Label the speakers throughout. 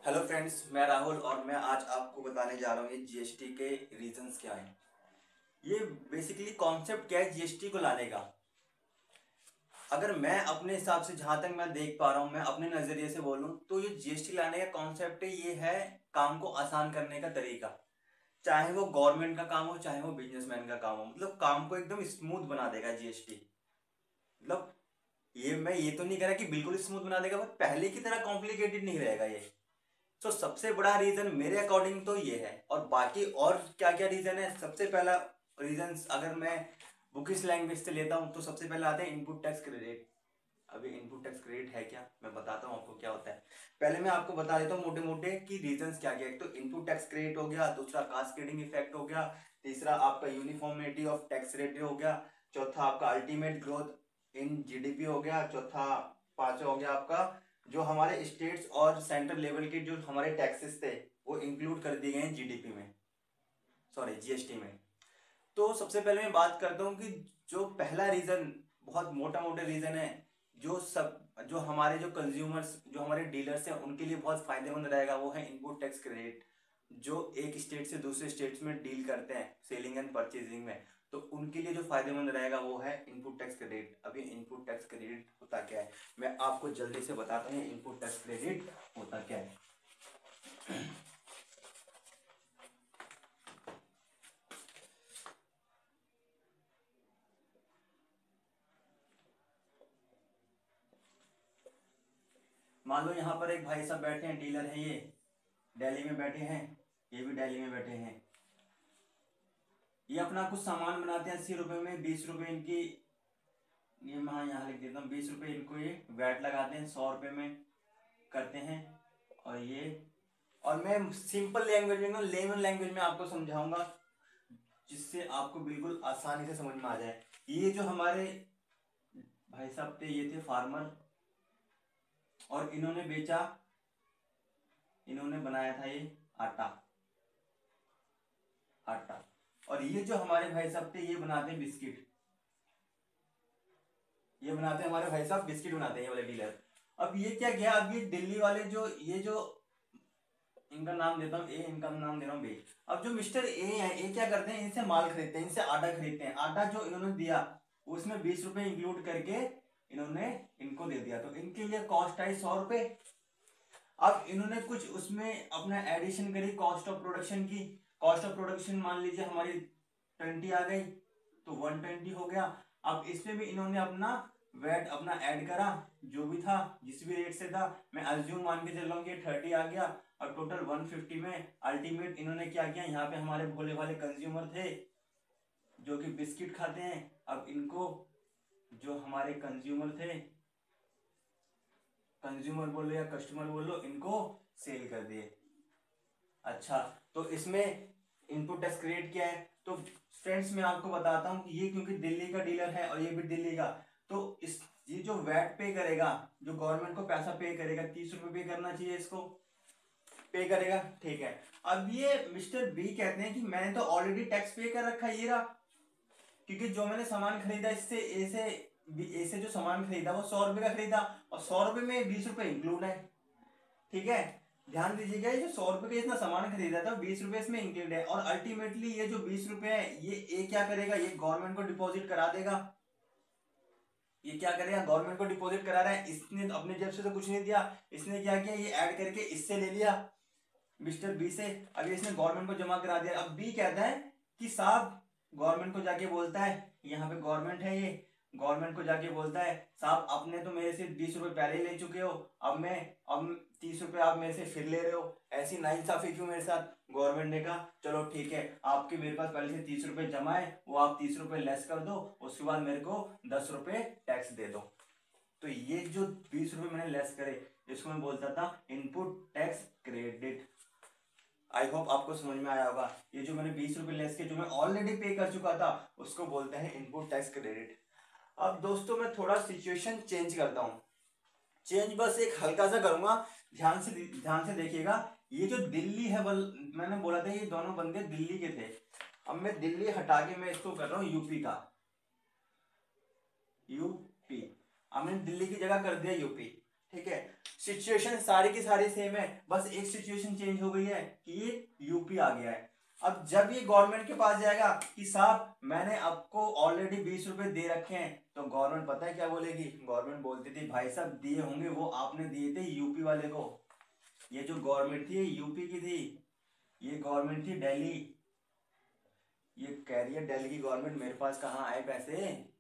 Speaker 1: Hello friends, मैं राहुल और मैं आज आपको बताने जा रहा हूँ ये जीएसटी के रीजंस क्या हैं। ये बेसिकली कॉन्सेप्ट क्या है जीएसटी को लाने का। अगर मैं अपने हिसाब से जहां तक मैं देख पा रहा हूँ, मैं अपने नजरिए से बोलूँ तो ये जीएसटी लाने का कॉन्सेप्ट है, ये है काम को आसान करने का तरीका। चाहे वो गवर्नमेंट का काम हो, चाहे वो बिजनेसमैन का काम हो, मतलब काम को एकदम स्मूथ बना देगा जीएसटी। मतलब ये तो नहीं कह रहा कि बिल्कुल स्मूथ बना देगा, बट पहले की तरह कॉम्प्लिकेटेड नहीं रहेगा ये। तो सबसे बड़ा रीजन मेरे अकॉर्डिंग तो ये है। और बाकी और क्या क्या रीजन है, सबसे पहला रीजन अगर मैं बुकिश लैंग्वेज से लेता हूँ तो सबसे पहले आते हैं इनपुट टैक्स क्रेडिट। अभी इनपुट टैक्स क्रेडिट है क्या, मैं बताता हूँ आपको क्या होता है। पहले मैं आपको बता देता हूँ मोटे मोटे कि रीजंस क्या क्या है। एक तो इनपुट टैक्स क्रेडिट हो गया, दूसरा कास्केडिंग इफेक्ट हो गया, तीसरा आपका यूनिफॉर्मिटी ऑफ टैक्स रेट हो गया, चौथा आपका अल्टीमेट ग्रोथ इन जीडीपी हो गया, चौथा पांचवा हो गया आपका जो हमारे स्टेट्स और सेंट्रल लेवल के जो हमारे टैक्सेस थे वो इंक्लूड कर दिए गए हैं जीडीपी में, सॉरी जीएसटी में। तो सबसे पहले मैं बात करता हूँ कि जो पहला रीजन बहुत मोटा मोटा रीजन है, जो हमारे जो कंज्यूमर्स जो हमारे डीलर्स हैं उनके लिए बहुत फायदेमंद रहेगा, वो है इनपुट टैक्स क्रेडिट। जो एक स्टेट से दूसरे स्टेट्स में डील करते हैं सेलिंग एंड परचेजिंग में, तो उनके लिए जो फायदेमंद रहेगा वो है इनपुट टैक्स क्रेडिट। अभी इनपुट टैक्स क्रेडिट होता क्या है, मैं आपको जल्दी से बताता हूँ इनपुट टैक्स क्रेडिट होता क्या है। मान लो यहाँ पर एक भाई साहब बैठे हैं, डीलर है ये, दिल्ली में बैठे हैं, ये भी दिल्ली में बैठे हैं। ये अपना कुछ सामान बनाते हैं 80 रुपए में, 20 रुपए इनकी, ये मैं यहाँ लिख देता हूँ, 20 रुपए इनको ये वैट लगाते हैं, 100 रुपए में करते हैं। और ये, और मैं सिंपल लैंग्वेज में लेमन लैंग्वेज में आपको समझाऊंगा जिससे आपको बिल्कुल आसानी से समझ में आ जाए। ये जो हमारे भाई साहब थे, ये थे फार्मर, और इन्होंने बेचा, इन्होंने बनाया था ये आटा, आटा। और ये जो हमारे भाई साहब थे ये बनाते हैं बिस्किट, ये बनाते हैं हमारे भाई साहब बिस्किट बनाते हैं ये वाले डीलर। अब ये क्या गया, अब ये दिल्ली वाले जो ये जो इनका नाम देता हूँ ए, इनका नाम दे रहा हूँ बी। अब जो मिस्टर ए है, ये क्या करते हैं, इनसे माल खरीदते हैं, इनसे आटा खरीदते हैं। आटा जो इन्होंने दिया उसमें 20 रुपए इंक्लूड करके इन्होंने इनको दे दिया, तो इनके लिए कॉस्ट आई 100 रुपए। अब इन्होंने कुछ उसमें अपना एडिशन करी कॉस्ट ऑफ प्रोडक्शन की। कॉस्ट ऑफ प्रोडक्शन मान लीजिए हमारी 20 आ गई, तो 120 हो गया। अब इसमें भी इन्होंने अपना वेट अपना ऐड करा, जो भी था जिस भी रेट से था, मैं अज्यूम मान के चल रहा हूँ कि 30 आ गया। और टोटल 150 में अल्टीमेट इन्होंने क्या किया, यहाँ पे हमारे भोले भाले कंज्यूमर थे जो कि बिस्किट खाते हैं, अब इनको जो हमारे कंज्यूमर थे, कंज्यूमर बोलो या कस्टमर बोलो, इनको सेल कर दिए। अच्छा, तो इसमें इनपुट टैक्स क्रिएट किया है। तो फ्रेंड्स मैं आपको बताता हूँ कि ये क्योंकि दिल्ली का डीलर है और ये भी दिल्ली का, तो इस ये जो वैट पे करेगा, जो गवर्नमेंट को पैसा पे करेगा, 30 रुपए पे करना चाहिए, इसको पे करेगा, ठीक है। अब ये मिस्टर बी कहते हैं कि मैंने तो ऑलरेडी टैक्स पे कर रखा है, ये रहा, क्योंकि जो मैंने सामान खरीदा इससे ए से जो सामान खरीदा वो 100 रुपए का खरीदा, और 100 रुपए में 20 रुपए इंक्लूड है, ठीक है। ध्यान दीजिएगा, ये जो 100 रुपए का इतना सामान खरीदा था 20 रुपए इसमें इंक्लूड है, और अल्टीमेटली ये जो 20 रुपए है ये क्या करेगा, ये गवर्नमेंट को डिपॉजिट करा देगा। ये क्या करेगा, गवर्नमेंट को डिपॉजिट करा रहा है, इसने अपने जेब से तो कुछ नहीं दिया, इसने क्या किया, ये ऐड करके इससे ले लिया मिस्टर बी से। अब इसने गवर्नमेंट को जमा करा दिया। अब बी कहता है कि साहब, गवर्नमेंट को जाके बोलता है, यहाँ पे गवर्नमेंट है ये, गवर्नमेंट को जाके बोलता है साहब आपने तो मेरे से 20 रुपए पहले ही ले चुके हो, अब 30 रुपए आप मेरे से फिर ले रहे हो, ऐसी नाइंसाफी क्यों मेरे साथ। गवर्नमेंट ने कहा चलो ठीक है, आपके मेरे पास पहले से 30 रुपए जमा है, वो आप 30 रुपए लेस कर दो, उसके बाद मेरे को 10 रुपए टैक्स दे दो। तो ये जो 20 रुपए मैंने लेस करे, इसको मैं बोलता था input tax credit. I hope आपको समझ में आया होगा। ये जो मैंने 20 रुपए लेस के जो मैं ऑलरेडी पे कर चुका था उसको बोलते हैं इनपुट टैक्स क्रेडिट। अब दोस्तों मैं थोड़ा सिचुएशन चेंज करता हूँ, चेंज बस एक हल्का सा करूंगा, ध्यान से देखिएगा। ये जो दिल्ली है मैंने बोला था ये दोनों बंदे दिल्ली के थे। अब मैं दिल्ली हटा के मैं इसको कर रहा हूँ यूपी का, यूपी। अब मैंने दिल्ली की जगह कर दिया यूपी, ठीक है। सिचुएशन सारी की सारी सेम है, बस एक सिचुएशन चेंज हो गई है कि ये यूपी आ गया है। अब जब ये गवर्नमेंट के पास जाएगा कि साहब मैंने आपको ऑलरेडी 20 रुपए दे रखे हैं, तो गवर्नमेंट पता है क्या बोलेगी? गवर्नमेंट बोलती थी भाई साहब दिए होंगे, वो आपने दिए थे यूपी वाले को। ये जो गवर्नमेंट थी यूपी की थी, ये गवर्नमेंट थी दिल्ली। ये कह रही है दिल्ली की गवर्नमेंट मेरे पास कहाँ आए पैसे,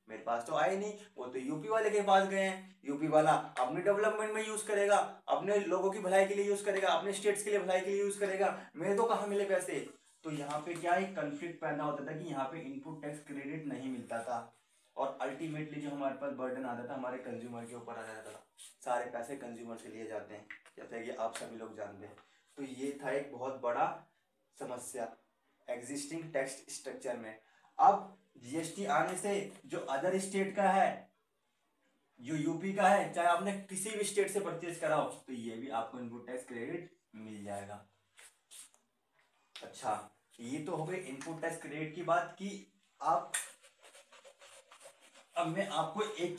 Speaker 1: मेरे पास तो आए नहीं, वो तो यूपी वाले के पास गए हैं। यूपी वाला अपनी डेवलपमेंट में यूज करेगा, अपने लोगों की भलाई के लिए यूज करेगा, अपने स्टेट्स के लिए भलाई के लिए यूज करेगा, मेरे तो कहाँ मिले पैसे। तो यहाँ पे क्या एक कंफ्लिक्ट पैदा होता था कि यहाँ पे इनपुट टैक्स क्रेडिट नहीं मिलता था, और अल्टीमेटली जो हमारे पास बर्डन आता था हमारे कंज्यूमर के ऊपर आ जाता था। सारे पैसे कंज्यूमर से लिए जाते हैं, जैसे कि आप सभी लोग जानते हैं। तो ये था एक बहुत बड़ा समस्या एग्जिस्टिंग टैक्स स्ट्रक्चर में। अब जीएसटी आने से जो अदर स्टेट का है, जो यूपी का है, चाहे आपने किसी भी स्टेट से परचेज करा हो, तो ये भी आपको इनपुट टैक्स क्रेडिट मिल जाएगा। अच्छा, ये तो हो गई इनपुट टैक्स क्रेडिट की बात कि आप, अब मैं आपको एक